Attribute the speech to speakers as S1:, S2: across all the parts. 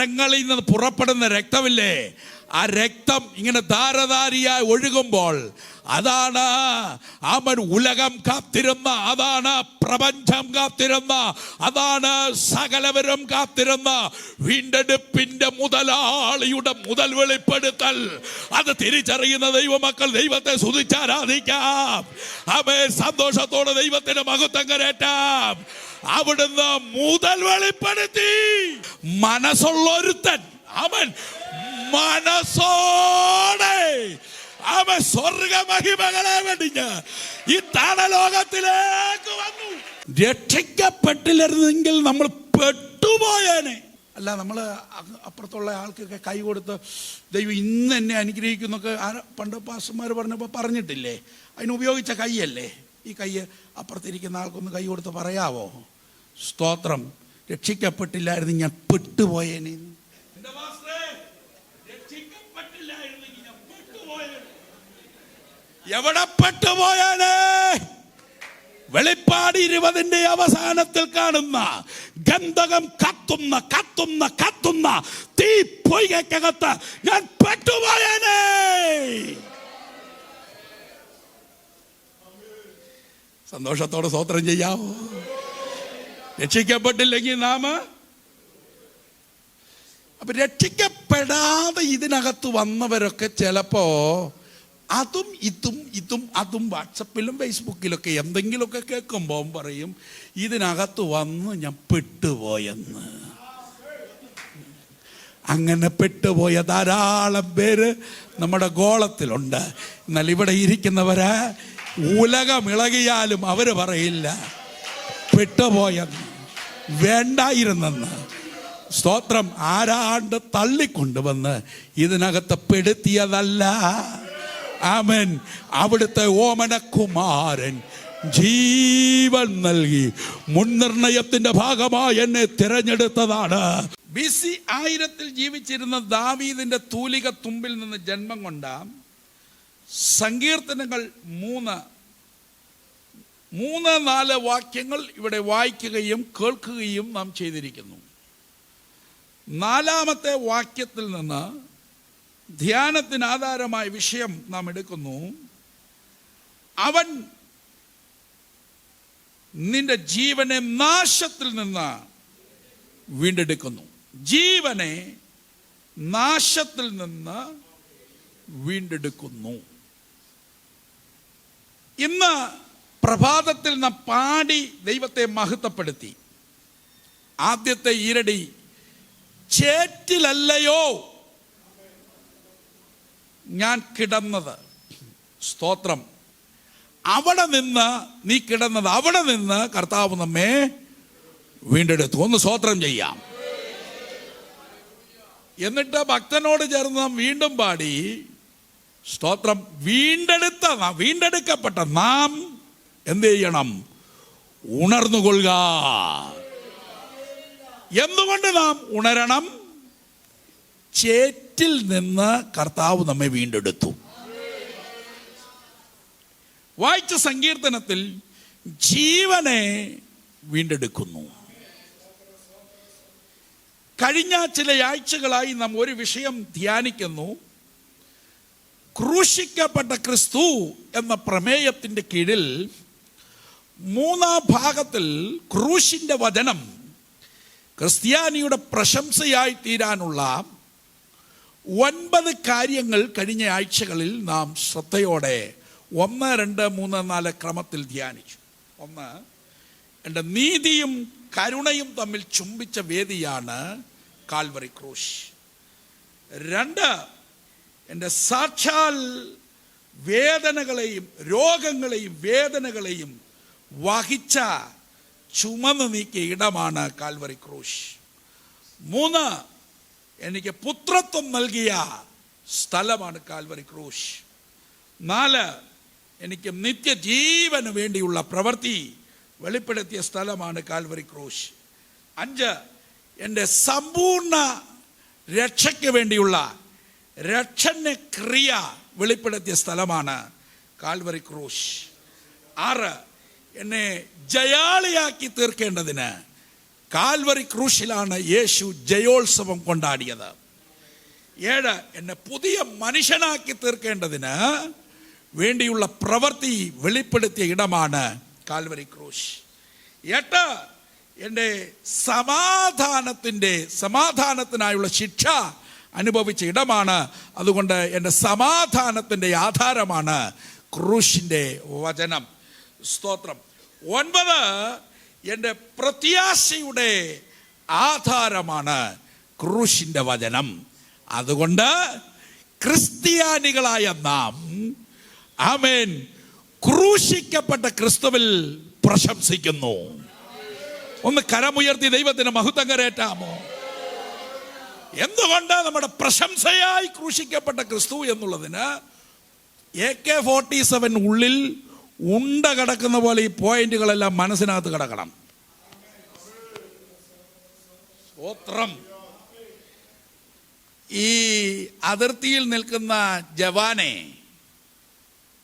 S1: കരങ്ങളിൽ നിന്ന് പുറപ്പെടുന്ന രക്തമില്ലേ, ആ രക്തം ഇങ്ങനെ ധാരധാരിയായി ഒഴുകുമ്പോൾ അതാണ് അവൻ ഉലകം കാത്തിരുന്ന, അതാണ് പ്രപഞ്ചം കാത്തിരുന്ന, അതാണ് സകലവരും കാത്തിരുന്ന വീണ്ടെടുപ്പിന്റെ മുതലാളിയുടെ മുതൽ വെളിപ്പെടുത്തൽ. അത് തിരിച്ചറിയുന്ന ദൈവമക്കൾ ദൈവത്തെ സ്തുതിച്ചാരാധിക്കാം. അവൻ സന്തോഷത്തോടെ ദൈവത്തിന്റെ മഹത്വം കരേറ്റാം. അവിടുന്ന് മുതൽ വെളിപ്പെടുത്തി. മനസ്സുള്ളൊരുത്തൻ അവൻ മനസ്സോടെ അവൻ സ്വർഗ മഹിമകളെ വെടിഞ്ഞ് ഈ താണലോകത്തിലേക്ക് വന്നു. രക്ഷിക്കപ്പെട്ടില്ലായിരുന്നെങ്കിൽ നമ്മൾ പെട്ടുപോയേനെ. അല്ല, നമ്മൾ അപ്പുറത്തുള്ള ആൾക്കൊക്കെ കൈ കൊടുത്ത് ദൈവം ഇന്ന് എന്നെ അനുഗ്രഹിക്കുന്നൊക്കെ പണ്ട് പാസ്റ്റർമാർ പറഞ്ഞപ്പോൾ പറഞ്ഞിട്ടില്ലേ? അതിനുപയോഗിച്ച കൈയല്ലേ ഈ കൈ. അപ്പുറത്തിരിക്കുന്ന ആൾക്കൊന്ന് കൈ കൊടുത്ത് പറയാവോ? സ്തോത്രം. രക്ഷിക്കപ്പെട്ടില്ലായിരുന്നു ഞാൻ പെട്ടുപോയേനെ. എവിടെ പെട്ടുപോയാലേ? വെളിപ്പാട് 20 അവസാനത്തിൽ കാണുന്ന ഗന്ധകം കത്തുന്ന കത്തുന്ന കത്തുന്ന തീ പൊയ്കക്കകത്ത് ഞാൻ പെട്ടുപോയാലേ. സന്തോഷത്തോടെ സ്തോത്രം ചെയ്യാവോ? രക്ഷിക്കപ്പെട്ടില്ലെങ്കിൽ നാം അപ്പൊ രക്ഷിക്കപ്പെടാതെ ഇതിനകത്ത് വന്നവരൊക്കെ ചിലപ്പോ അതും അതും വാട്സപ്പിലും ഫേസ്ബുക്കിലൊക്കെ എന്തെങ്കിലുമൊക്കെ കേൾക്കുമ്പോൾ പറയും ഇതിനകത്ത് വന്ന് ഞാൻ പെട്ടുപോയെന്ന്. അങ്ങനെ പെട്ടുപോയ ധാരാളം പേര് നമ്മുടെ ഗോളത്തിലുണ്ട്. എന്നാൽ ഇവിടെ ഇരിക്കുന്നവരെ ഉലകമിളകിയാലും അവര് പറയില്ല പെട്ടുപോയെന്ന്, വേണ്ടായിരുന്നെന്ന്. സ്തോത്രം. ആരാണ്ട് തള്ളിക്കൊണ്ടുവന്ന് ഇതിനകത്ത് പെടുത്തിയതല്ല. ആമേൻ. അവിടുത്തെ ഓമനകുമാരൻ ജീവൻ നൽകി മുൻനിർണയത്തിന്റെ ഭാഗമായി എന്നെ തിരഞ്ഞെടുത്തതാണ്. BC 1000 ജീവിച്ചിരുന്ന ദാവീദിന്റെ തൂലിക തുമ്പിൽ നിന്ന് ജന്മം കൊണ്ട സങ്കീർത്തനങ്ങൾ 3-4 വാക്യങ്ങൾ ഇവിടെ വായിക്കുകയും കേൾക്കുകയും നാം ചെയ്തിരിക്കുന്നു. 4-ാമത്തെ വാക്യത്തിൽ നിന്ന് ധ്യാനത്തിന് ആധാരമായ വിഷയം നാം എടുക്കുന്നു. അവൻ നിന്റെ ജീവനെ നാശത്തിൽ നിന്ന് വീണ്ടെടുക്കുന്നു. ജീവനെ നാശത്തിൽ നിന്ന് വീണ്ടെടുക്കുന്നു. ഇന്ന് പ്രഭാതത്തിൽ നാം പാടി ദൈവത്തെ മഹത്വപ്പെടുത്തി. ആദ്യത്തെ ഈരടി ചേറ്റിലല്ലയോ ഞാൻ കിടന്നത്. സ്തോത്രം. അവിടെ നിന്ന് നീ കിടന്നത്, അവിടെ നിന്ന് കർത്താവ് നമ്മെ വീണ്ടെടുത്തു. ഒന്ന് സ്തോത്രം ചെയ്യാം. എന്നിട്ട് ഭക്തനോട് ചേർന്ന് നാം വീണ്ടും പാടി. സ്തോത്രം. വീണ്ടെടുക്കപ്പെട്ട നാം എന്ത് ചെയ്യണം? ഉണർന്നുകൊള്ളുക. എന്തുകൊണ്ട് നാം ഉണരണം? ചേറ്റിൽ നിന്ന് കർത്താവ് നമ്മെ വീണ്ടെടുത്തു. വായിച്ച സങ്കീർത്തനത്തിൽ ജീവനെ വീണ്ടെടുക്കുന്നു. കഴിഞ്ഞ ചില ആഴ്ചകളായി നാം ഒരു വിഷയം ധ്യാനിക്കുന്നു. ക്രൂശിക്കപ്പെട്ട ക്രിസ്തു എന്ന പ്രമേയത്തിന്റെ കീഴിൽ 3-ാം ഭാഗത്തിൽ ക്രൂശിന്റെ വചനം ക്രിസ്ത്യാനിയുടെ പ്രശംസയായി തീരാനുള്ള 9 കാര്യങ്ങൾ കഴിഞ്ഞ ആഴ്ചകളിൽ നാം ശ്രദ്ധയോടെ 1, 2, 3, 4 ക്രമത്തിൽ ധ്യാനിച്ചു. 1, എൻ്റെ നീതിയും കരുണയും തമ്മിൽ ചുംബിച്ച വേദിയാണ് കാൽവറി ക്രൂശ്. 2, എൻ്റെ സാക്ഷാൽ വേദനകളെയും രോഗങ്ങളെയും വേദനകളെയും വഹിച്ച ചുമന്ന് നീക്കിയ ഇടമാണ് കാൽവറി ക്രൂശ്. 3, എനിക്ക് പുത്രത്വം നൽകിയ സ്ഥലമാണ് കാൽവറി ക്രൂശ്. 4, എനിക്ക് നിത്യജീവന് വേണ്ടിയുള്ള പ്രവൃത്തി വെളിപ്പെടുത്തിയ സ്ഥലമാണ് കാൽവറി ക്രൂശ്. 5, എൻ്റെ സമ്പൂർണ്ണ രക്ഷയ്ക്ക് വേണ്ടിയുള്ള രക്ഷണ ക്രിയ വെളിപ്പെടുത്തിയ സ്ഥലമാണ് കാൽവറി ക്രൂശ്. 6, എന്നെ ജയാളിയാക്കി തീർക്കേണ്ടതിന് കാൽവറി ക്രൂശിലാണ് യേശു ജയോത്സവം കൊണ്ടാടിയത്. 7, എന്നെ പുതിയ മനുഷ്യനാക്കി തീർക്കേണ്ടതിന് വേണ്ടിയുള്ള പ്രവൃത്തി വെളിപ്പെടുത്തിയ ഇടമാണ് കാൽവറി ക്രൂശ്. 8, എൻ്റെ സമാധാനത്തിനായുള്ള ശിക്ഷ അനുഭവിച്ച ഇടമാണ്. അതുകൊണ്ട് എൻ്റെ സമാധാനത്തിൻ്റെ ആധാരമാണ് ക്രൂശിൻ്റെ വചനം. സ്തോത്രം. 9, എൻ്റെ പ്രത്യാശയുടെ ആധാരമാണ് ക്രൂശിൻ്റെ വചനം. അതുകൊണ്ട് ക്രിസ്ത്യാനികളായ നാം, ആമേൻ, ക്രൂശിക്കപ്പെട്ട ക്രിസ്തുവിൽ പ്രശംസിക്കുന്നു. ഒന്ന് കരമുയർത്തി ദൈവത്തിന് മഹത്വം കരേറ്റാമോ? എന്തുകൊണ്ട് നമ്മുടെ പ്രശംസയായി ക്രൂശിക്കപ്പെട്ട ക്രിസ്തു എന്നുള്ളതിന് AK-47 ഉള്ളിൽ ഉണ്ട കിടക്കുന്ന പോലെ ഈ പോയിന്റുകളെല്ലാം മനസ്സിനകത്ത് കിടക്കണം. സ്തോത്രം. ഈ അതിർത്തിയിൽ നിൽക്കുന്ന ജവാനെ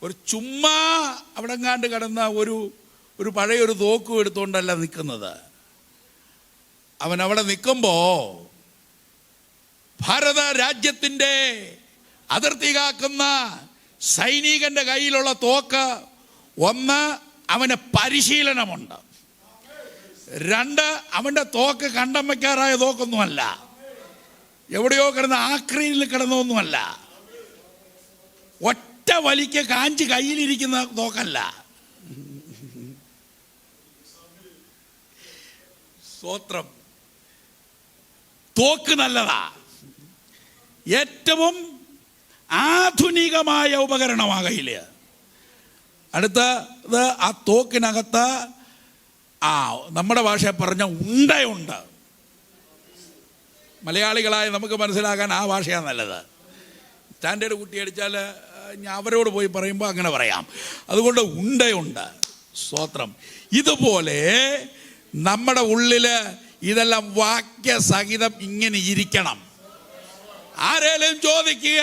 S1: ഒരു ചുമ്മാ അവിടെങ്ങാണ്ട് കിടന്ന ഒരു പഴയൊരു തോക്കും എടുത്തുകൊണ്ടല്ല നിൽക്കുന്നത്. അവൻ അവിടെ നിൽക്കുമ്പോൾ ഭാരത രാജ്യത്തിൻ്റെ അതിർത്തി കാക്കുന്ന സൈനികന്റെ കയ്യിലുള്ള തോക്ക്, 1, അവന് പരിശീലനമുണ്ട്. 2, അവൻ്റെ തോക്ക് കണ്ടം വയ്ക്കാറായ തോക്കൊന്നുമല്ല, എവിടെയോ കിടന്ന ആക്രിയിൽ കിടന്നൊന്നുമല്ല, ഒറ്റ വലിക്ക് കാഞ്ചി കയ്യിലിരിക്കുന്ന തോക്കല്ല. സ്തോത്രം. തോക്ക് നല്ലതാ, ഏറ്റവും ആധുനികമായ ഉപകരണമാകയില്ല. അടുത്തത് ആ തോക്കിനകത്ത് നമ്മുടെ ഭാഷയെ പറഞ്ഞ ഉണ്ടയുണ്ട്. മലയാളികളായ നമുക്ക് മനസ്സിലാക്കാൻ ആ ഭാഷയാണ് നല്ലത്. സ്റ്റാൻഡേർഡ് കുട്ടിയടിച്ചാൽ ഞാൻ അവരോട് പോയി പറയുമ്പോൾ അങ്ങനെ പറയാം. അതുകൊണ്ട് ഉണ്ടയുണ്ട്. സ്തോത്രം. ഇതുപോലെ നമ്മുടെ ഉള്ളിൽ ഇതെല്ലാം വാക്യസഹിതം ഇങ്ങനെ ഇരിക്കണം. ആരേലും ചോദിക്കുക,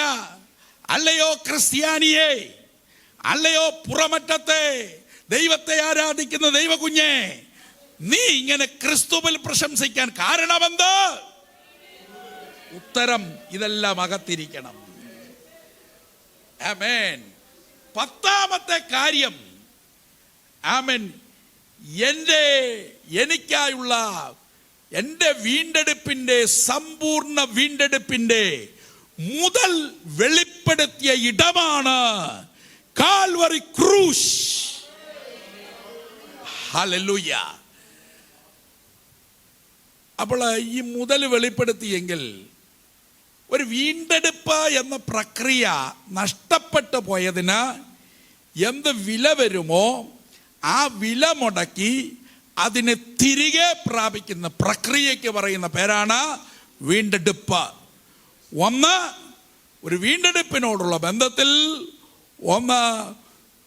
S1: അല്ലയോ ക്രിസ്ത്യാനിയെ, അല്ലയോ പുറമറ്റത്തെ ദൈവത്തെ ആരാധിക്കുന്ന ദൈവകുഞ്ഞെ, നീ ഇങ്ങനെ ക്രിസ്തുവിൽ പ്രശംസിക്കാൻ കാരണമെന്ത്? ഉത്തരം ഇതെല്ലാം അകത്തിരിക്കണം. ആമേൻ. 10ാമത്തെ കാര്യം, ആമേൻ, എനിക്കായുള്ള എൻ്റെ വീണ്ടെടുപ്പിൻ്റെ, സമ്പൂർണ്ണ വീണ്ടെടുപ്പിൻ്റെ മുതൽ വെളിപ്പെടുത്തിയ ഇടമാണ് കാൽവറി ക്രൂശ്. ഹല്ലേലൂയ. അപ്പോൾ ഈ മുതൽ വെളിപ്പെടുത്തിയെങ്കിൽ ഒരു വീണ്ടെടുപ്പ് എന്ന പ്രക്രിയ നഷ്ടപ്പെട്ടു പോയതിന് എന്ത് വില വരുമോ ആ വില മുടക്കി അതിനെ തിരികെ പ്രാപിക്കുന്ന പ്രക്രിയയ്ക്ക് പറയുന്ന പേരാണ് വീണ്ടെടുപ്പ്. 1, ഒരു വീണ്ടെടുപ്പിനോടുള്ള ബന്ധത്തിൽ 1,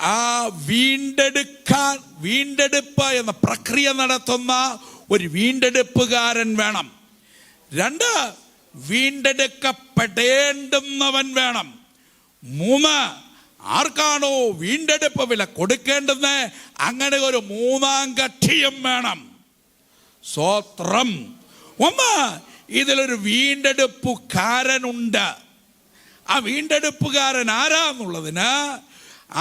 S1: ആ വീണ്ടെടുപ്പ് എന്ന പ്രക്രിയ നടത്തുന്ന ഒരു വീണ്ടെടുപ്പുകാരൻ വേണം. 2, വീണ്ടെടുക്കപ്പെടേണ്ടുന്നവൻ വേണം. 3, ആർക്കാണോ വീണ്ടെടുപ്പ് വില കൊടുക്കേണ്ടത് അങ്ങനെ ഒരു 3ാം കക്ഷിയും വേണം. സ്തോത്രം. 1, ഇതിലൊരു വീണ്ടെടുപ്പുകാരനുണ്ട്. ആ വീണ്ടെടുപ്പുകാരൻ ആരാന്നുള്ളതിന്,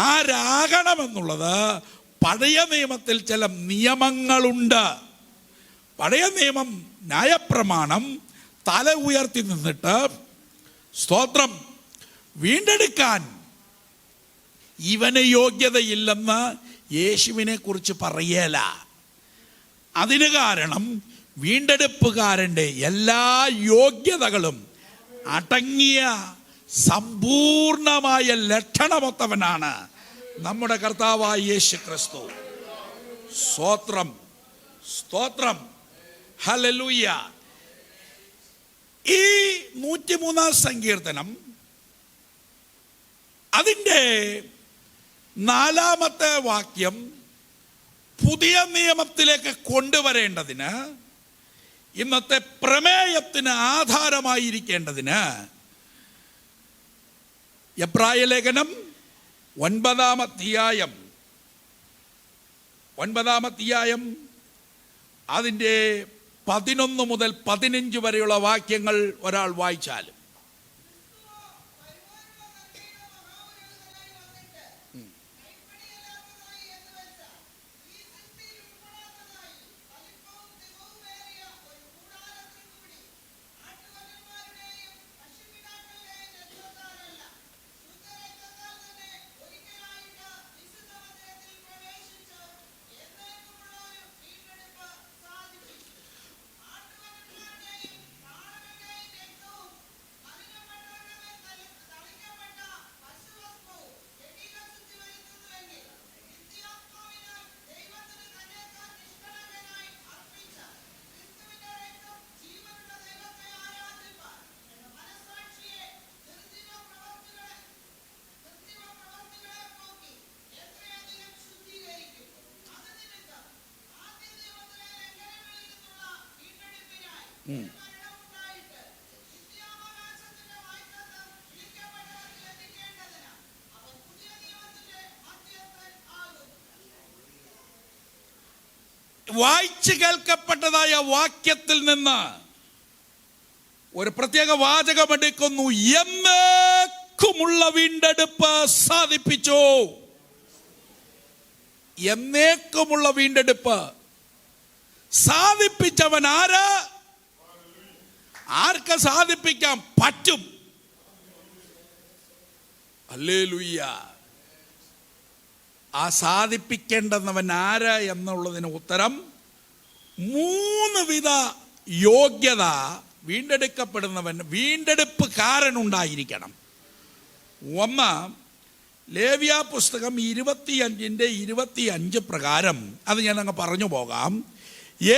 S1: ആരാകണമെന്നുള്ളത് പഴയ നിയമത്തിൽ ചില നിയമങ്ങളുണ്ട്. പഴയ നിയമം ന്യായപ്രമാണം തല ഉയർത്തി നിന്നിട്ട്, സ്തോത്രം, വീണ്ടെടുക്കാൻ ഇവന് യോഗ്യതയില്ലെന്ന് യേശുവിനെ കുറിച്ച് പറയല. അതിന് കാരണം വീണ്ടെടുപ്പുകാരൻ്റെ എല്ലാ യോഗ്യതകളും അടങ്ങിയ സമ്പൂർണമായ ലക്ഷണമൊത്തവനാണ് നമ്മുടെ കർത്താവായ യേശു ക്രിസ്തു. സ്തോത്രം, സ്തോത്രം, ഹല്ലേലൂയ. ഈ 103-ാം സങ്കീർത്തനം അതിൻ്റെ 4-ാമത്തെ വാക്യം പുതിയ നിയമത്തിലേക്ക് കൊണ്ടുവരേണ്ടതിന്, ഇന്നത്തെ പ്രമേയത്തിന് ആധാരമായിരിക്കേണ്ടതിന്, എബ്രായ ലേഖനം 9-ാം അധ്യായം അതിൻ്റെ 11 മുതൽ 15 വരെയുള്ള വാക്യങ്ങൾ ഒരാൾ വായിച്ചാലും. വായിച്ചു കേൾക്കപ്പെട്ടതായ വാക്യത്തിൽ നിന്ന് ഒരു പ്രത്യേക വാചകം എടുക്കുന്നു. എന്നേക്കുമുള്ള വീണ്ടെടുപ്പ് സാധിപ്പിച്ചു. എന്നേക്കുമുള്ള വീണ്ടെടുപ്പ് സാധിപ്പിച്ചവൻ ആര്? ആർക്ക് സാധിപ്പിക്കാൻ പറ്റും? ഹല്ലേലൂയ. ആ സാധിപ്പിക്കേണ്ടെന്നവൻ ആര് എന്നുള്ളതിന് ഉത്തരം 3 വിധ യോഗ്യത വീണ്ടെടുക്കപ്പെടുന്നവൻ വീണ്ടെടുപ്പുകാരനുണ്ടായിരിക്കണം. ഒന്ന്, ലേവ്യ പുസ്തകം 25:25 പ്രകാരം, അത് ഞാൻ അങ്ങ് പറഞ്ഞു പോകാം,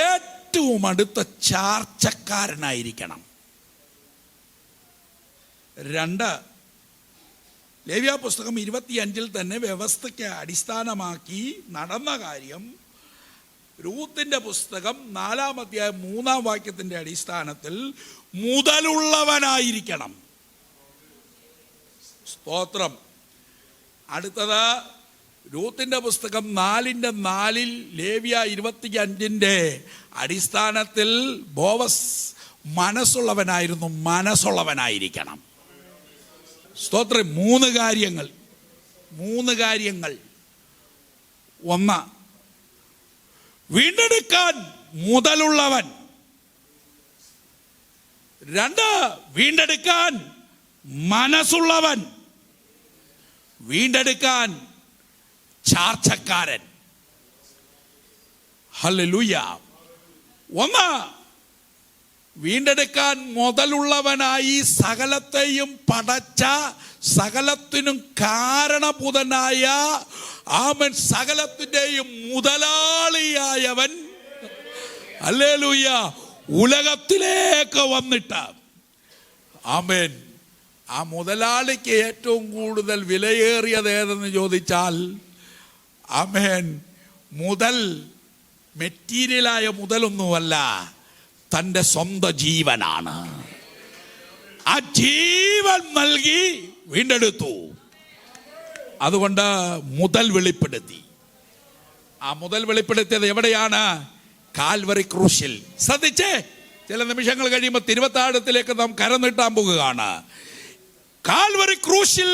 S1: ഏറ്റവും അടുത്ത ചാർച്ചക്കാരനായിരിക്കണം. 2, ലേവ്യ പുസ്തകം 25 തന്നെ വ്യവസ്ഥയ്ക്ക് അടിസ്ഥാനമാക്കി നടന്ന കാര്യം രൂത്തിന്റെ പുസ്തകം 4-ാം അധ്യായം 3-ാം വാക്യത്തിന്റെ അടിസ്ഥാനത്തിൽ മുതലുള്ളവനായിരിക്കണം. സ്തോത്രം. അടുത്തത് രൂത്തിന്റെ പുസ്തകം 4:4 ലേവ്യ 25 അടിസ്ഥാനത്തിൽ ബോവസ് മനസ്സുള്ളവനായിരിക്കണം. സ്തോത്രം. 3 കാര്യങ്ങൾ. 1, വീണ്ടെടുക്കാൻ മുതലുള്ളവൻ. 2, വീണ്ടെടുക്കാൻ മനസ്സുള്ളവൻ. വീണ്ടെടുക്കാൻ ചാർച്ചക്കാരൻ. ഹല്ലേലൂയ. 1, വീണ്ടെടുക്കാൻ മുതലുള്ളവനായി സകലത്തെയും പടച്ച സകലത്തിനും കാരണഭൂതനായ ആമൻ സകലത്തിന്റെയും മുതലാളിയായവൻ ഹല്ലേലൂയ ഉലകത്തിലേക്ക് വന്നിട്ട് ആമേൻ ആ മുതലാളിക്ക് ഏറ്റവും കൂടുതൽ വിലയേറിയത് ഏതെന്ന് ചോദിച്ചാൽ ആമേൻ മുതൽ മെറ്റീരിയലായ മുതലൊന്നുമല്ല, തൻ്റെ സ്വന്തം ജീവനാണ്. ആ ജീവൻ നൽകി വീണ്ടെടുത്തു. അതുകൊണ്ട് മുതൽ വെളിപ്പെടുത്തി. ആ മുതൽ വെളിപ്പെടുത്തിയത് എവിടെയാണ്? കാൽവറി ക്രൂശിൽ. ശ്രദ്ധിച്ചേ, ചില നിമിഷങ്ങൾ കഴിയുമ്പോൾ തിരുവത്താഴത്തിലേക്ക് നാം കരം നീട്ടാൻ പോകുകയാണ്. കാൽവറി ക്രൂശിൽ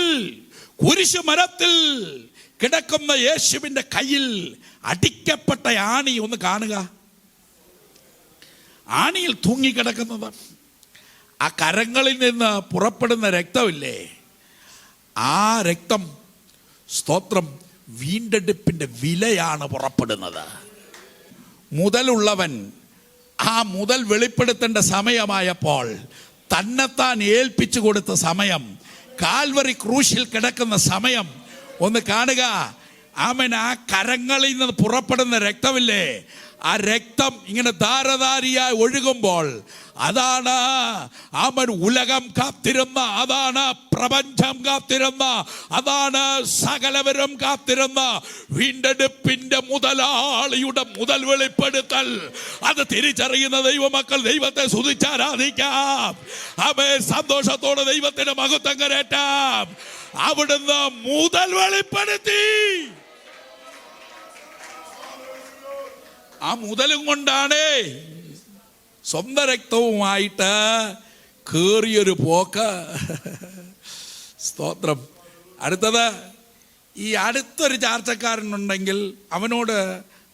S1: കുരിശു മരത്തിൽ കിടക്കുന്ന യേശുവിന്റെ കയ്യിൽ അടിക്കപ്പെട്ട ആണി ഒന്ന് കാണുക. ആണിയിൽ തൂങ്ങിക്കിടക്കുന്നത്, ആ കരങ്ങളിൽ നിന്ന് പുറപ്പെടുന്ന രക്തമില്ലേ, ആ രക്തം സ്തോത്രം വീണ്ടെടുപ്പിന്റെ വിലയാണ് പുറപ്പെടുന്നത്. മുതലുള്ളവൻ ആ മുതൽ വെളിപ്പെടുത്തേണ്ട സമയമായപ്പോൾ തന്നെത്താൻ ഏൽപ്പിച്ചു കൊടുത്ത സമയം, കാൽവറി ക്രൂശിൽ കിടക്കുന്ന സമയം ഒന്ന് കാണുക. ആമേൻ. ആ കരങ്ങളിൽ നിന്ന് പുറപ്പെടുന്ന രക്തമില്ലേ, ആ രക്തം ഇങ്ങനെ ധാരധാരിയായി ഒഴുകുമ്പോൾ അതാണ് ആമൻ ഉലകം കാത്തിരുന്ന, അതാണ് പ്രപഞ്ചം കാത്തിരുന്ന, അതാണ് സകലവരും കാത്തിരുന്ന വീണ്ടെടുപ്പിന്റെ മുതലാളിയുടെ മുതൽ വെളിപ്പെടുത്തൽ. അത് തിരിച്ചറിയുന്ന ദൈവമക്കൾ ദൈവത്തെ സ്തുതിച്ചാരാധിക്കാം. ആമേൻ. സന്തോഷത്തോടെ ദൈവത്തിന്റെ മഹത്വം കരേറ്റാം. അവിടുന്ന് മുതൽ വെളിപ്പെടുത്തി. ആ മുതലും കൊണ്ടാണ് സ്വന്തം രക്തവുമായിട്ട് കേറിയൊരു പോക്ക്. സ്തോത്രം. അടുത്തത്, ഈ അടുത്തൊരു ചാർച്ചക്കാരനുണ്ടെങ്കിൽ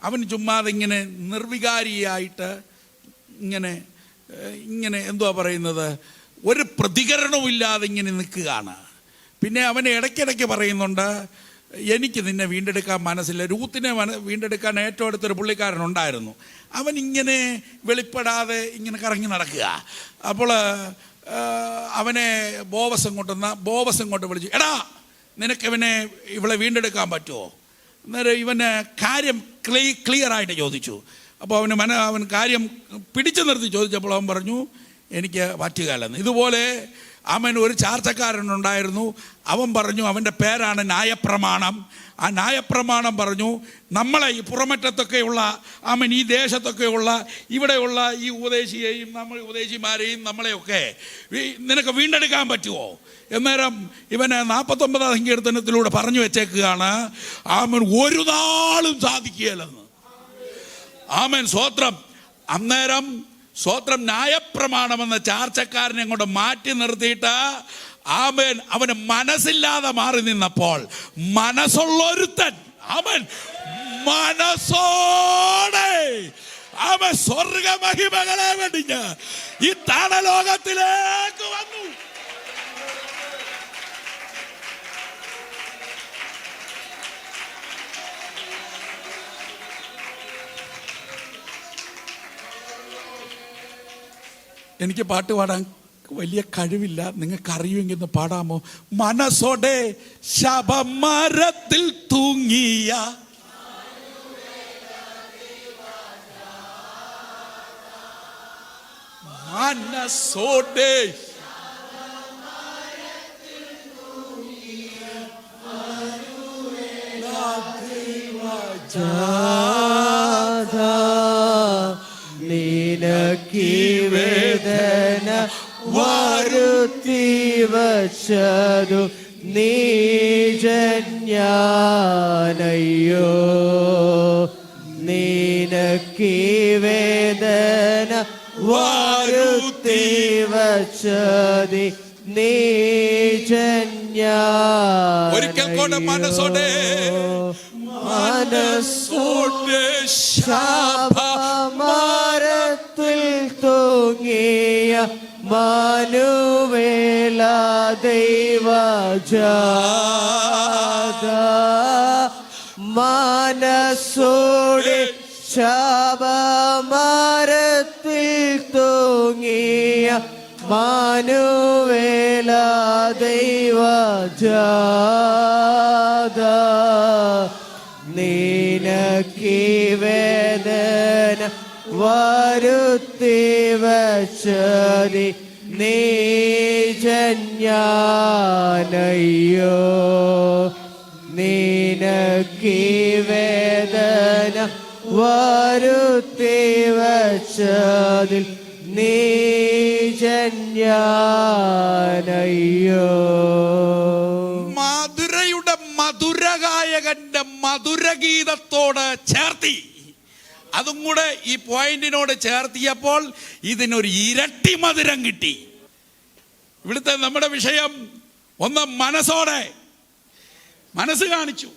S1: അവൻ ചുമ്മാതെ ഇങ്ങനെ നിർവികാരിയായിട്ട് ഇങ്ങനെ എന്തുവാ പറയുന്നത്, ഒരു പ്രതികരണവും ഇല്ലാതെ ഇങ്ങനെ നിൽക്കുകയാണ്. പിന്നെ അവൻ ഇടയ്ക്കിടയ്ക്ക് പറയുന്നുണ്ട്, എനിക്ക് നിന്നെ വീണ്ടെടുക്കാൻ മനസ്സില്ല. രൂത്തിനെ വീണ്ടെടുക്കാൻ ഏറ്റവും അടുത്തൊരു പുള്ളിക്കാരനുണ്ടായിരുന്നു. അവൻ ഇങ്ങനെ വെളിപ്പെടാതെ ഇങ്ങനെ കറങ്ങി നടക്കുക. അപ്പോൾ അവനെ ബോവസ് ഇങ്ങോട്ട് വിളിച്ചു, എടാ നിനക്ക് ഇവളെ വീണ്ടെടുക്കാൻ പറ്റുമോ? അന്നേരം ഇവന് കാര്യം ക്ലിയർ ആയിട്ട് ചോദിച്ചു. അപ്പോൾ അവൻ കാര്യം പിടിച്ചു നിർത്തി ചോദിച്ചപ്പോൾ അവൻ പറഞ്ഞു, എനിക്ക് പറ്റുകയില്ലെന്ന്. ഇതുപോലെ ഒരു ചാർച്ചക്കാരനുണ്ടായിരുന്നു. അവൻ പറഞ്ഞു, അവൻ്റെ പേരാണ് ന്യായപ്രമാണം. ആ ന്യായപ്രമാണം പറഞ്ഞു, നമ്മളെ ഈ പുറമറ്റത്തൊക്കെയുള്ള ഈ ദേശത്തൊക്കെയുള്ള ഇവിടെയുള്ള ഈ ഉപദേശിയെയും ഉപദേശിമാരെയും നമ്മളെയൊക്കെ നിനക്ക് വീണ്ടെടുക്കാൻ പറ്റുമോ? എന്നേരം ഇവന് 49 സങ്കീർത്തനത്തിലൂടെ പറഞ്ഞു വെച്ചേക്കുകയാണ്, ഒരു നാളും സാധിക്കുകയില്ലെന്ന്. സ്വോത്രം. അന്നേരം സ്വോത്രം ന്യായപ്രമാണമെന്ന ചാർച്ചക്കാരനെ കൊണ്ട് മാറ്റി നിർത്തിയിട്ട് അവന് മനസ്സില്ലാതെ മാറി നിന്നപ്പോൾ മനസ്സുള്ളൊരുത്തൻ മനസ്സോടെ സ്വർഗമഹിമകളെ വെടിഞ്ഞ് ഈ താണലോകത്തിലേക്ക് വന്നു. എനിക്ക് പാട്ട് പാടാൻ വലിയ കഴിവില്ല, നിങ്ങൾക്ക് അറിയുമെങ്കിൽ ഒന്ന് പാടാമോ? മനസ്സോടെ ശബമരത്തിൽ തൂങ്ങിയ മനസ്സോടെ
S2: നിനക്കീ വേദന വരുത്തി വച്ചതു നീജന്യാനയ്യോ. നിനക്കീ വേദന വരുത്തി വച്ചതി നീജന്യാനയ്യോ.
S1: ഒരിക്കൽ കൂടെ മനസ്സോടെ
S2: ശാപമരത്തിൽ തൂങ്ങിയ മനുവേല ദൈവജാത മനസ്സോടെ ശാപമരത്തിൽ തൂങ്ങിയ മനുവേല ദൈവജാത നിനക്കീ വേദന വരുത്തി വച്ചതി നീജന്യാനയ്യോ. നിനക്കീ വേദന വരുത്തി വച്ചതിൽ നീജന്യാനയ്യോ.
S1: മധുരയുടെ മധുരഗായകന്റെ മധുരഗീതത്തോട് ചേർത്തി, അതും കൂടെ ഈ പോയിന്റിനോട് ചേർത്തിയപ്പോൾ ഇതിനൊരു ഇരട്ടി മധുരം കിട്ടി. ഇവിടുത്തെ നമ്മുടെ വിഷയം ഒന്ന് മനസ്സോടെ, മനസ്സ് കാണിച്ചു.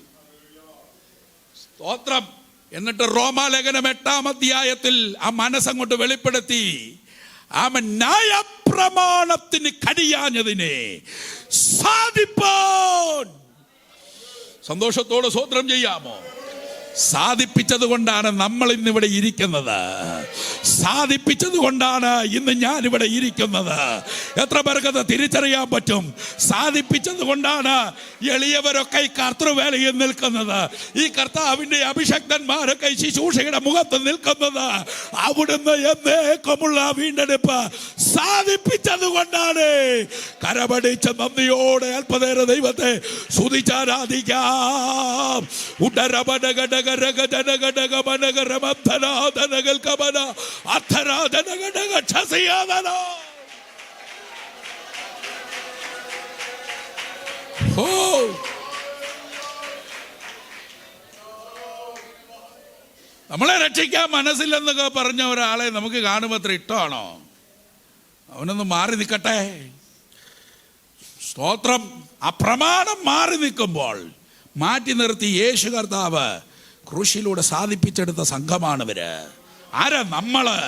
S1: സ്തോത്രം. എന്നിട്ട് റോമാലേഖനം 8-ാം അധ്യായത്തിൽ ആ മനസ്സങ്ങോട്ട് വെളിപ്പെടുത്തി. ന്യായപ്രമാണത്തിന് കഴിയാഞ്ഞതിനെ സാധിപ്പാൻ സന്തോഷത്തോടെ സ്തോത്രം ചെയ്യാമോ? സാധിപ്പിച്ചത് കൊണ്ടാണ് നമ്മൾ ഇന്നിവിടെ ഇരിക്കുന്നത്. സാധിപ്പിച്ചത് കൊണ്ടാണ് ഇന്ന് ഞാനിവിടെ ഇരിക്കുന്നത്. എത്ര പേർക്കത് തിരിച്ചറിയാൻ പറ്റും? സാധിപ്പിച്ചത് കൊണ്ടാണ് എളിയവരൊക്കെ ഈ കർത്തൃവേലയിൽ നിൽക്കുന്നത്. ഈ കർത്താവിൻ്റെ അഭിഷക്തന്മാരൊക്കെ ശുശ്രൂഷയുടെ മുഖത്ത് നിൽക്കുന്നത്. അവിടുന്ന് എന്നേക്കുമുള്ള വീണ്ടെടുപ്പ് സാധിപ്പിച്ചത് കൊണ്ടാണ്. കരപടിച്ച നന്ദിയോടെ അല്പനേരം ദൈവത്തെ സ്തുതിച്ചാരാധിക്കാം. ഉടരപടകട നമ്മളെ രക്ഷിക്കാൻ മനസ്സില്ലെന്നൊക്കെ പറഞ്ഞ ഒരാളെ നമുക്ക് കാണുമ്പോൾ അത്ര ഇഷ്ടമാണോ? അവനൊന്ന് മാറി നിൽക്കട്ടെ. സ്തോത്രം. ആ പ്രമാണം മാറി നിൽക്കുമ്പോൾ മാറ്റി നിർത്തി യേശു കർത്താവ് ക്രൂശിലൂടെ സാധിപ്പിച്ചെടുത്ത സംഘമാണിവര്. ആരാ? നമ്മള്.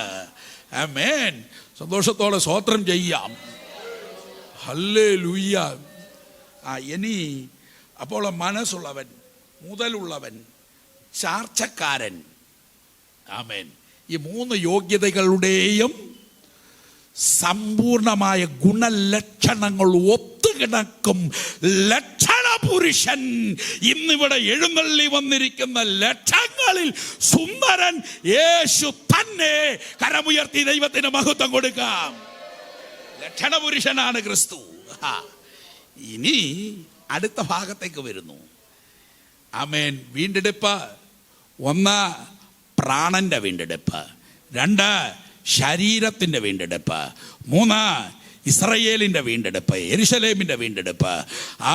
S1: ആമേൻ. സന്തോഷത്തോടെ സ്തോത്രം ചെയ്യാം. ഹല്ലേലൂയ. ഇനി അപ്പോൾ മനസ്സുള്ളവൻ, മുതലുള്ളവൻ, ചാർച്ചക്കാരൻ. ആമേൻ. ഈ 3 യോഗ്യതകളുടെയും സമ്പൂർണമായ ഗുണലക്ഷണങ്ങൾ ഒത്തുകിടക്കും ലക്ഷണപുരുഷൻ. ഇന്നിവിടെ എഴുന്നള്ളി വന്നിരിക്കുന്ന ലക്ഷങ്ങളിൽ സുന്ദരൻ യേശു തന്നെ. കരമുയർത്തി ദൈവത്തിന് മഹത്വം കൊടുക്കാം. ലക്ഷണപുരുഷനാണ് ക്രിസ്തു. ഇനി അടുത്ത ഭാഗത്തേക്ക് വരുന്നു. ആമേൻ. വീണ്ടെടുപ്പ്. 1 പ്രാണന്റെ വീണ്ടെടുപ്പ്, 2 ശരീരത്തിന്റെ വീണ്ടെടുപ്പ്, 3 ഇസ്രയേലിന്റെ വീണ്ടെടുപ്പ്, യെരുശലേമിന്റെ വീണ്ടെടുപ്പ്.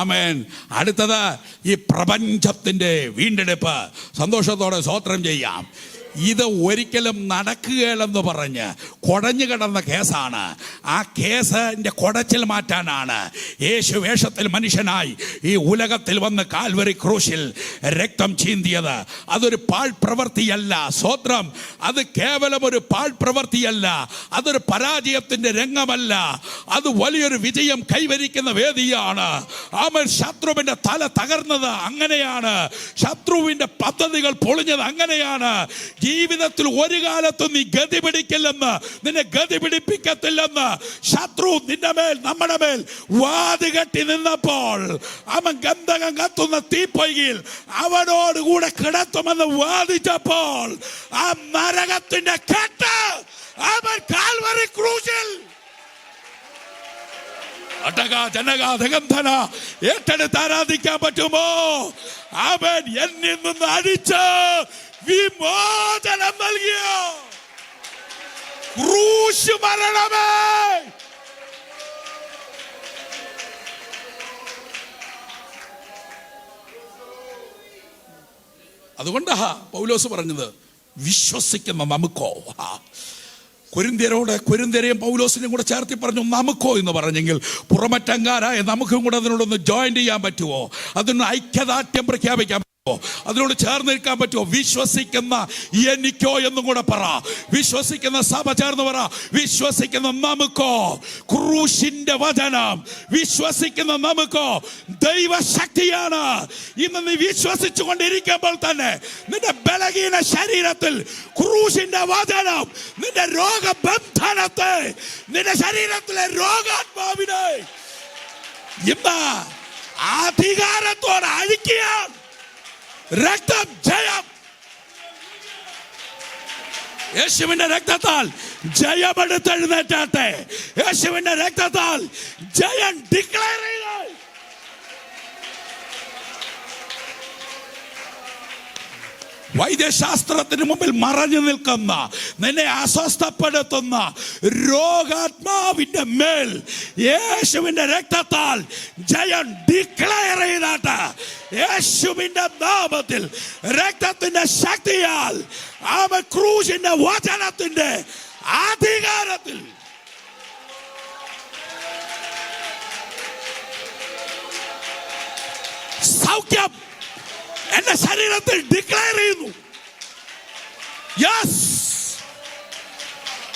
S1: ആമേൻ. അടുത്തത് ഈ പ്രപഞ്ചത്തിന്റെ വീണ്ടെടുപ്പ്. സന്തോഷത്തോടെ സ്തോത്രം ചെയ്യാം. ഇത് ഒരിക്കലും നടക്കുകയില്ലെന്ന് പറഞ്ഞ് കുടഞ്ഞു കിടന്ന കേസാണ്. ആ കേസിന്റെ കുടച്ചിൽ മാറ്റാനാണ് യേശു വേഷത്തിൽ മനുഷ്യനായി ഈ ഉലകത്തിൽ വന്ന് കാൽവരി ക്രൂശിൽ രക്തം ചീന്തിയത്. അതൊരു പാഴ്പ്രവൃത്തിയല്ല. സ്തോത്രം. അത് കേവലം ഒരു പാഴ്പ്രവൃത്തിയല്ല. അതൊരു പരാജയത്തിന്റെ രംഗമല്ല. അത് വലിയൊരു വിജയം കൈവരിക്കുന്ന വേദിയാണ്. അവൻ ശത്രുവിന്റെ തല തകർന്നത് അങ്ങനെയാണ്. ശത്രുവിന്റെ പദ്ധതികൾ പൊളിഞ്ഞത് അങ്ങനെയാണ്. ജീവിതത്തിൽ ഒരു കാലത്തും നീ ഗതി പിടിക്കില്ലെന്ന്, നിന്നെ ഗതി പിടിപ്പിക്കത്തില്ലെന്ന് ശത്രു നിന്റെ മേൽ, നമ്മുടെ മേൽ വാതി കെട്ടി നിന്നപ്പോൾ അവൻ ഗന്ധകം കത്തുന്ന തീപ്പൊയ്യിൽ അവനോട് കൂടെ കിടത്തുമെന്ന് വാദിച്ചപ്പോൾ ആ നരകത്തിന്റെ കെട്ട് അവൻ കാൽവരി ക്രൂശിൽ ഏറ്റെടുത്ത് ആരാധിക്കാൻ പറ്റുമോ? അവൻ എന്നിൽ നിന്ന് അടിച്ച് വിമോചനം നൽകിയോ? ക്രൂശ് മരണമേ, അതുകൊണ്ടാ പൗലോസ് പറഞ്ഞത് വിശ്വസിക്കുന്ന നമുക്കോ. കൊരിന്ത്യരെയും പൗലോസിനെയും കൂടെ ചേർത്തി പറഞ്ഞു നമുക്കോ എന്ന് പറഞ്ഞെങ്കിൽ പുറമറ്റങ്കാരായ നമുക്കും കൂടെ അതിനോടൊന്ന് ജോയിൻ ചെയ്യാൻ പറ്റുമോ? അതിനൊന്ന് ഐക്യദാർഢ്യം പ്രഖ്യാപിക്കാൻ പറ്റുമോ? അതിനോട് ചേർന്ന് നിൽക്കാൻ പറ്റുമോ? വിശ്വസിക്കുന്ന എനിക്കോ എന്നും കൂടെ പറ. വിശ്വസിക്കുന്ന സഭ ചേർന്ന് പറ. വിശ്വസിക്കുന്ന നമുക്കോ ക്രൂശിന്റെ വചനം, വിശ്വസിക്കുന്ന നമുക്കോ ദൈവശക്തിയാണ്. ഇന്ന് നീ വിശ്വസിച്ചു കൊണ്ടിരിക്കുമ്പോൾ തന്നെ നിന്റെ ബലഹീന ശരീരത്തിൽ ക്രൂശിന്റെ വചനം നിന്റെ രോഗബന്ധനത്തെ, നിന്റെ ശരീരത്തിലെ രോഗാത്മാവിനെ ഇന്ന് അധികാരത്തോടെ അഴിക്കുക. രക്തം ജയം. യേശുവിന്റെ രക്തത്താൽ ജയമെടുത്തെഴുന്നേറ്റാട്ടെ. യേശുവിന്റെ രക്തത്താൽ ജയം ഡിക്ലെയർ ചെയ്തു. വൈദ്യശാസ്ത്രത്തിന് മുമ്പിൽ മറഞ്ഞു നിൽക്കുന്ന, നിന്നെ അസ്വസ്ഥപ്പെടുത്തുന്ന രോഗാത്മാവിന്റെ മേൽ യേശുവിന്റെ രക്തത്താൽ ജയം ഡിക്ലെയർ ചെയ്താട്ട്. യേശുവിന്റെ നാമത്തിൽ, രക്തത്തിന്റെ ശക്തിയാൽ, അവൻ ക്രൂശിന്റെ വചനത്തിന്റെ അധികാരത്തിൽ സൗഖ്യം എന്റെ ശരീരത്തിൽ ഡിക്ലെയർ ചെയ്യുന്നു. യെസ്,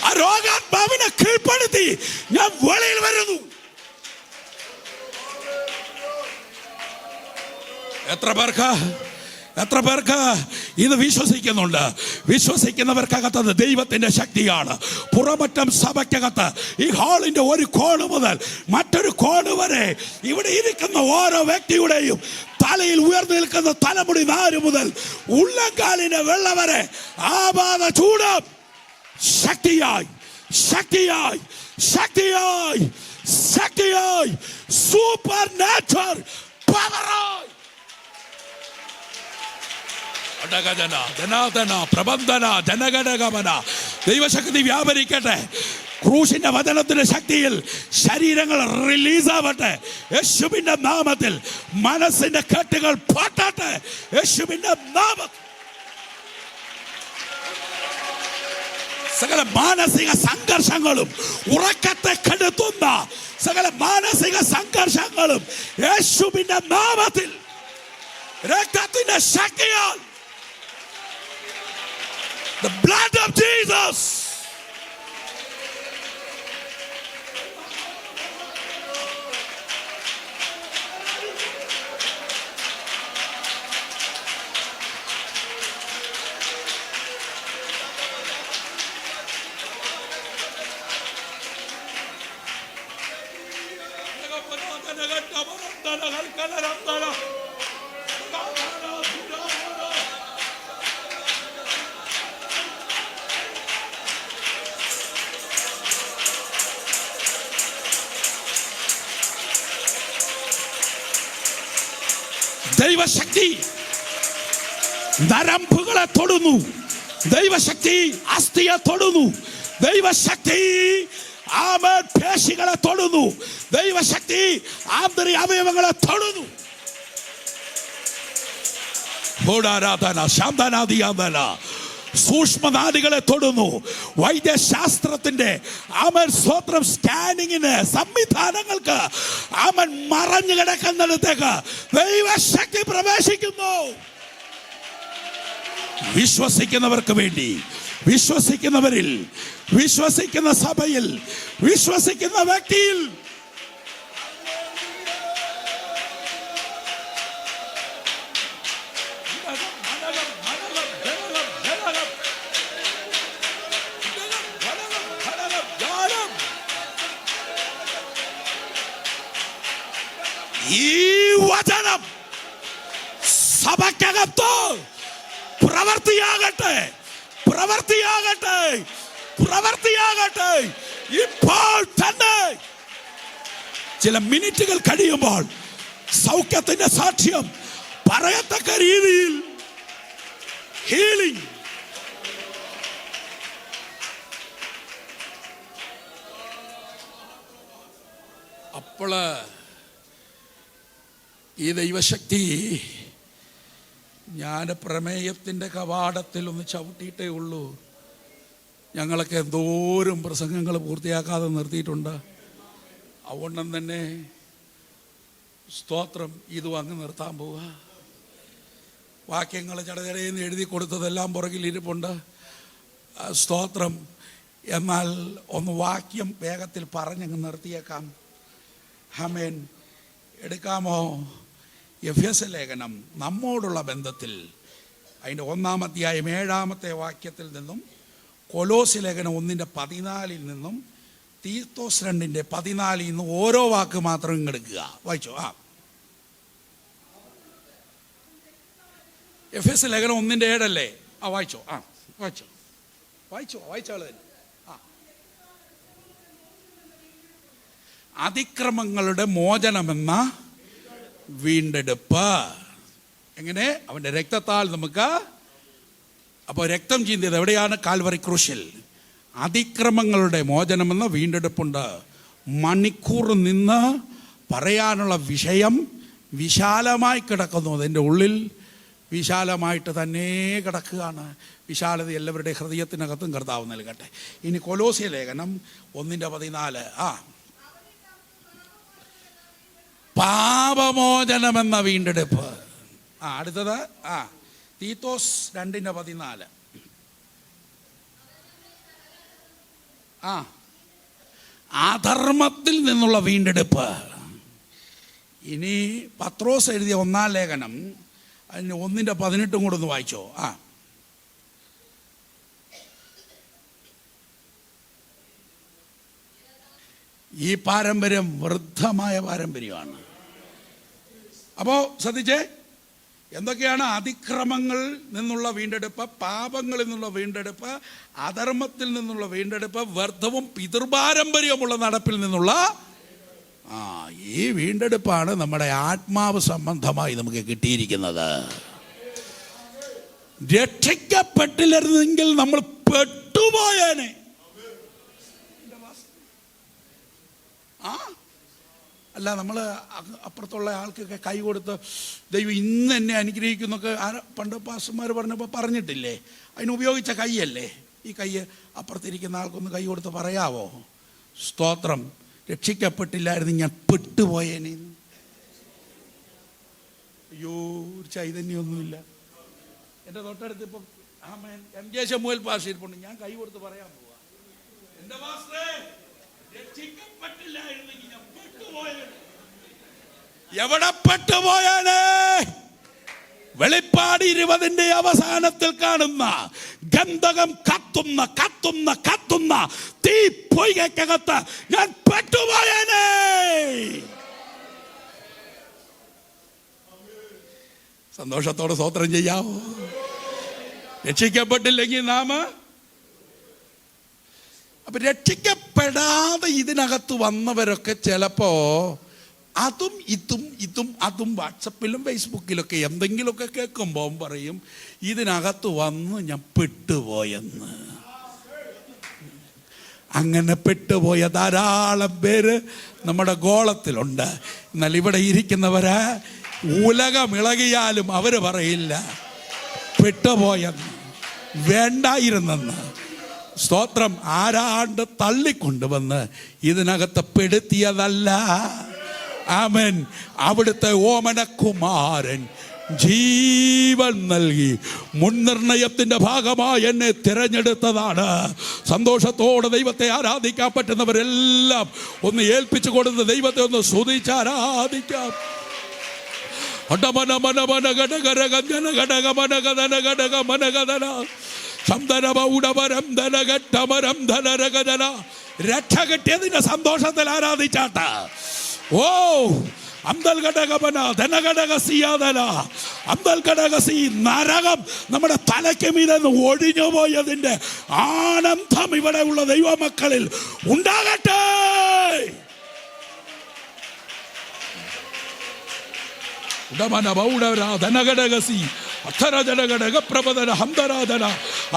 S1: ആ രോഗാത്മാവിനെ കീഴ്പ്പെടുത്തി ഞാൻ വെളിയിൽ വരുന്നു. എത്ര പേർക്ക് ഇത് വിശ്വസിക്കുന്നുണ്ട്? വിശ്വസിക്കുന്നവർക്കകത്തത് ദൈവത്തിന്റെ ശക്തിയാണ്. പുറമറ്റം സഭയ്ക്കകത്ത് ഈ ഹാളിന്റെ ഒരു കോണ് മുതൽ മറ്റൊരു കോണ് വരെ ഇവിടെ ഇരിക്കുന്ന ഓരോ വ്യക്തിയുടെയും തലയിൽ ഉയർന്നു നിൽക്കുന്ന തലമുടി നാര് മുതൽ ഉള്ളങ്കാലിന്റെ വെള്ള വരെ ആപാത ചൂടും ശക്തിയായി ശക്തിയായി ശക്തിയായി ശക്തിയായി സൂപ്പർ നാച്ചുറൽ പവറായി പ്രബന്ധന ജനഗണഗമന ദൈവശക്തി വ്യാപരിക്കട്ടെ. ക്രൂശിന്റെ വചനത്തിന്റെ ശക്തിയിൽ ശരീരങ്ങൾ റിലീസാവട്ടെ. യേശുവിന്റെ നാമത്തിൽ മനസ്സിന്റെ കെട്ടുകൾ പൊട്ടട്ടെ. യേശുവിന്റെ നാമത്തിൽ സകല മാനസിക സംഘർഷങ്ങളും, ഉറക്കത്തെ കെടുത്തുന്ന സകല മാനസിക സംഘർഷങ്ങളും യേശുവിന്റെ നാമത്തിൽ രക്തത്തിന്റെ ശക്തിയാൽ, the blood of Jesus, ദൈവശക്തി നരമ്പുകളെ തൊടുന്നു, ദൈവശക്തി അസ്ഥിയെ തൊടുന്നു, ദൈവശക്തി പേശികളെ തൊടുന്നു, ദൈവശക്തി ആന്തരിക അവയവങ്ങളെ തൊടുന്നു. സൂക്ഷ്മനാദികളെ തൊടുന്നു. വൈദ്യശാസ്ത്രത്തിന്റെ സ്വത്രം സ്കാനിങ്ങിന് സംവിധാനങ്ങൾക്ക് മറഞ്ഞു കിടക്കുന്നിടത്തേക്ക് ദൈവശക്തി പ്രവേശിക്കുന്നു. വിശ്വസിക്കുന്നവർക്ക് വേണ്ടി, വിശ്വസിക്കുന്നവരിൽ, വിശ്വസിക്കുന്ന സഭയിൽ, വിശ്വസിക്കുന്ന വ്യക്തിയിൽ ഈ വചനം സഭയ്ക്കകത്ത് പ്രവർത്തിയാകട്ടെ, പ്രവർത്തിയാകട്ടെ, പ്രവർത്തിയാകട്ടെ. ഇപ്പോൾ തന്നെ ചില മിനിറ്റുകൾ കഴിയുമ്പോൾ സൗഖ്യത്തിന്റെ സാക്ഷ്യം പറയത്തക്ക രീതിയിൽ ഹീലിംഗ്. അപ്പോൾ ഈ ദൈവശക്തി ഞാൻ പ്രമേയത്തിൻ്റെ കവാടത്തിൽ ഒന്ന് ചവിട്ടിയിട്ടേ ഉള്ളൂ. ഞങ്ങളൊക്കെ എന്തോരം പ്രസംഗങ്ങൾ പൂർത്തിയാക്കാതെ നിർത്തിയിട്ടുണ്ട്. അതുകൊണ്ടും തന്നെ സ്തോത്രം, ഇതും അങ്ങ് നിർത്താൻ പോവുക. വാക്യങ്ങൾ ചടചടയെന്ന് എഴുതി കൊടുത്തതെല്ലാം പുറകിൽ ഇരിപ്പുണ്ട്. സ്തോത്രം. എന്നാൽ ഒന്ന് വാക്യം വേഗത്തിൽ പറഞ്ഞങ്ങ് നിർത്തിയേക്കാം. ആമേൻ. എടുക്കാമോ? എഫെസ്യ ലേഖനം നമ്മോടുള്ള ബന്ധത്തിൽ അതിൻ്റെ 1-ാം അധ്യായം 7-ാമത്തെ വാക്യത്തിൽ നിന്നും, കൊലോസ്യ ലേഖനം 1:14 നിന്നും, തീത്തോസ് 2:14 നിന്നും ഓരോ വാക്ക് മാത്രം ഇങ്ങെടുക്കുക. വായിച്ചോ. എഫെസ്യ ലേഖനം 1:7 വായിച്ചോ. വായിച്ചോ, വായിച്ചോ, വായിച്ചാൾ തന്നെ. അതിക്രമങ്ങളുടെ മോചനമെന്ന വീണ്ടെടുപ്പ്. എങ്ങനെ? അവൻ്റെ രക്തത്താൽ നമുക്ക്. അപ്പോൾ രക്തം ചീന്തിയത് എവിടെയാണ്? കാൽവറി ക്രൂശിൽ. അതിക്രമങ്ങളുടെ മോചനമെന്ന വീണ്ടെടുപ്പുണ്ട്. മണിക്കൂർ നിന്ന് പറയാനുള്ള വിഷയം വിശാലമായി കിടക്കുന്നു. അതിൻ്റെ ഉള്ളിൽ വിശാലമായിട്ട് തന്നെ കിടക്കുകയാണ്. വിശാലത എല്ലാവരുടെ ഹൃദയത്തിനകത്തും കർത്താവ് നൽകട്ടെ. ഇനി കൊലോസ്യ ലേഖനം 1:14. പാപമോചനമെന്ന വീണ്ടെടുപ്പ്. അടുത്തത് തീത്തോസ് 2:14. അധർമ്മത്തിൽ നിന്നുള്ള വീണ്ടെടുപ്പ്. ഇനി പത്രോസ് എഴുതിയ 1-ാം ലേഖനം അതിന് 1:18 കൂടെ ഒന്ന് വായിച്ചോ. ഈ പാരമ്പര്യം വൃദ്ധമായ പാരമ്പര്യമാണ്. അപ്പോൾ ശ്രദ്ധിച്ചേ, എന്തൊക്കെയാണ്? അതിക്രമങ്ങളിൽ നിന്നുള്ള വീണ്ടെടുപ്പ്, പാപങ്ങളിൽ നിന്നുള്ള വീണ്ടെടുപ്പ്, അധർമ്മത്തിൽ നിന്നുള്ള വീണ്ടെടുപ്പ്, വ്യർത്ഥവും പിതൃപാരമ്പര്യമുള്ള നടപ്പിൽ നിന്നുള്ള ഈ വീണ്ടെടുപ്പാണ് നമ്മുടെ ആത്മാവ് സംബന്ധമായി നമുക്ക് കിട്ടിയിരിക്കുന്നത്. രക്ഷിക്കപ്പെട്ടില്ലായിരുന്നെങ്കിൽ നമ്മൾ പെട്ടുപോയേനെ. അല്ല, നമ്മൾ അപ്പുറത്തുള്ള ആൾക്കൊക്കെ കൈ കൊടുത്ത് ദൈവം ഇന്ന് എന്നെ അനുഗ്രഹിക്കുന്നൊക്കെ പണ്ട് പാസ്റ്റർമാർ പറഞ്ഞപ്പോൾ പറഞ്ഞിട്ടില്ലേ? അതിനുപയോഗിച്ച കൈയല്ലേ ഈ കൈ അപ്പുറത്തിരിക്കുന്ന ആൾക്കൊന്ന് കൈ കൊടുത്ത് പറയാവോ? സ്തോത്രം. രക്ഷിക്കപ്പെട്ടില്ലായിരുന്നു ഞാൻ പെട്ടുപോയേനെ. അയ്യോ, ഒരു ചൈതന്യമൊന്നുമില്ല. എൻ്റെ തൊട്ടടുത്ത് ഇപ്പം എം ജെ ശമുവേൽ പാസ്റ്റർ ഇരിപ്പുണ്ട്. ഞാൻ കൈ കൊടുത്ത് പറയാൻ പോവാ, എൻ്റെ പാസ്റ്ററേ, രക്ഷിക്കപ്പെട്ടില്ലായിരുന്നെങ്കിൽ ഞാൻ പെട്ടുപോയേനെ. എവിടെ പെട്ടുപോയാലേ? വെളിപ്പാട് 20 അവസാനത്തിൽ കാണുന്ന ഗന്ധകം കത്തുന്ന കത്തുന്ന കത്തുന്ന തീ പൊയ്കക്കകത്ത് ഞാൻ പെട്ടുപോയേനെ. സന്തോഷത്തോടെ സ്തോത്രം ചെയ്യാവോ? രക്ഷിക്കപ്പെട്ടില്ലെങ്കിൽ നാം അപ്പൊ രക്ഷിക്കപ്പെടാതെ ഇതിനകത്ത് വന്നവരൊക്കെ ചിലപ്പോ അതും അതും വാട്സപ്പിലും ഫേസ്ബുക്കിലൊക്കെ എന്തെങ്കിലുമൊക്കെ കേൾക്കുമ്പോൾ പറയും ഇതിനകത്ത് വന്ന് ഞാൻ പെട്ടുപോയെന്ന്. അങ്ങനെ പെട്ടുപോയ ധാരാളം പേര് നമ്മുടെ ഗോളത്തിലുണ്ട്. എന്നാൽ ഇവിടെ ഇരിക്കുന്നവര് ഉലകമിളകിയാലും അവര് പറയില്ല പെട്ടുപോയെന്ന്, വേണ്ടായിരുന്നെന്ന്. സ്തോത്രം. ആരാണ്ട് തള്ളിക്കൊണ്ടുവന്ന് ഇതിനകത്ത് പെടുത്തിയതല്ല. ആമേൻ. അവിടുത്തെ ഓമനക്കുമാരൻ ജീവൻ നൽകി മുൻനിർണയത്തിന്റെ ഭാഗമായി എന്നെ തിരഞ്ഞെടുത്തതാണ്. സന്തോഷത്തോടെ ദൈവത്തെ ആരാധിക്കാൻ പറ്റുന്നവരെല്ലാം ഒന്ന് ഏൽപ്പിച്ചു കൊടുത്ത് ദൈവത്തെ ഒന്ന് സ്തുതിച്ച് ആരാധിക്കാം. രക്ഷ കിട്ടിയതിന്റെ സന്തോഷത്തിൽ ആരാധിച്ചാട്ട. ഓ അന്തൽ ഘടകമന ധനഘടകസിയാതല അന്തൽ ഘടകസി നരകം നമ്മുടെ തലയ്ക്ക് മീതെ ഒഴിഞ്ഞു പോയതിന്റെ ആനന്ദം ഇവിടെ ഉള്ള ദൈവമക്കളിൽ ഉണ്ടാകട്ടെ. ഉടമന ബൗഡര ധനഘടകസി അർത്ഥരജനഘടക പ്രബദന ഹംദരാധന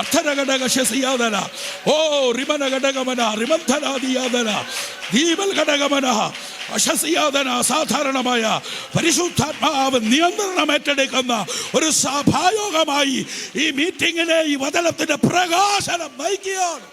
S1: അർത്ഥരഘടകശസിയാതന ഓ റിമന ഘടകമന റിമന്ധനാദിയാതന ദീപൽ ഘടകമന അശസിയാതന. അസാധാരണമായ പരിശുദ്ധാത്മാവ് നിയന്ത്രണം ഏറ്റെടുക്കുന്ന ഒരു സഭായോഗമായി ഈ മീറ്റിങ്ങിനെ ഈ വചനത്തിന്റെ പ്രകാശനം നയിക്കുകയാണ്.